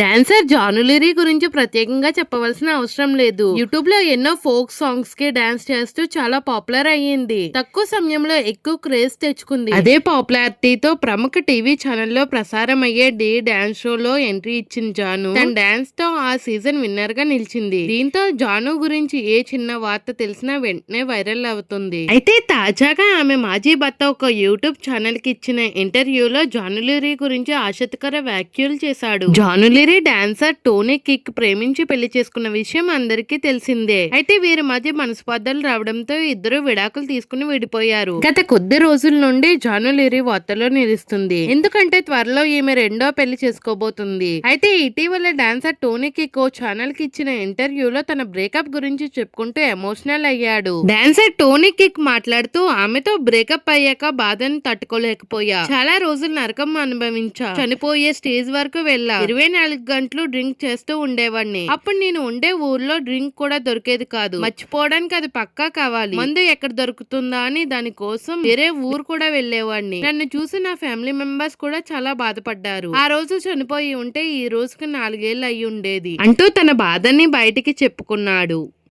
Dancer జానులిరి గురించి ప్రత్యేకంగా చెప్పవలసిన అవసరం లేదు. యూట్యూబ్ లో ఎన్నో ఫోక్ సాంగ్స్ కి డాన్స్ చేస్తూ చాలా పాపులర్ అయ్యింది. తక్కువ సమయంలో ఎక్కువ క్రేజ్ తెచ్చుకుంది. అదే పాపులారిటీతో ప్రముఖ టీవీ ఛానల్లో ప్రసారం అయ్యే డి డాన్స్ షోలో ఎంట్రీ ఇచ్చిన జాను తన డాన్స్ తో ఆ సీజన్ విన్నర్ గా నిలిచింది. దీంతో జాను గురించి ఏ చిన్న వార్త తెలిసినా వెంటనే వైరల్ అవుతుంది. అయితే తాజాగా ఆమె మాజీ భర్త ఒక యూట్యూబ్ ఛానల్ కి ఇచ్చిన ఇంటర్వ్యూలో జానులిరి గురించి ఆసక్తికర వ్యాఖ్యలు చేశాడు. జానులిరి డాన్సర్ టోనీ కిక్ ప్రేమించి పెళ్లి చేసుకున్న విషయం అందరికీ తెలిసిందే. అయితే వీరి మధ్య మనస్పర్ధలు రావడంతో ఇద్దరు విడాకులు తీసుకుని విడిపోయారు. గత కొద్ది రోజుల నుండి జానులిరి వార్తల్లో నిలుస్తుంది. ఎందుకంటే త్వరలో ఈమె రెండో పెళ్లి చేసుకోబోతుంది. అయితే ఇటీవల డాన్సర్ టోనీ కిక్ ఓ ఛానల్ కి ఇచ్చిన ఇంటర్వ్యూలో తన బ్రేకప్ గురించి చెప్పుకుంటూ ఎమోషనల్ అయ్యాడు. డాన్సర్ టోనీ కిక్ మాట్లాడుతూ ఆమెతో బ్రేకప్ అయ్యాక బాధను తట్టుకోలేకపోయా, చాలా రోజులు నరకం అనుభవించా, చనిపోయే స్టేజ్ వరకు వెళ్ళా, 24 గంటలు డ్రింక్ చేస్తూ ఉండేవాడిని. అప్పుడు నేను ఉండే ఊర్లో డ్రింక్ కూడా దొరికేది కాదు. మర్చిపోవడానికి అది పక్కా కావాలి. మందు ఎక్కడ దొరుకుతుందా అని దాని కోసం వేరే ఊరు కూడా వెళ్లేవాడిని. నన్ను చూసి నా ఫ్యామిలీ మెంబర్స్ కూడా చాలా బాధపడ్డారు. ఆ రోజు చనిపోయి ఉంటే ఈ రోజుకి 4 ఏళ్ళు అయి ఉండేది అంటూ తన బాధని బయటికి చెప్పుకున్నాడు.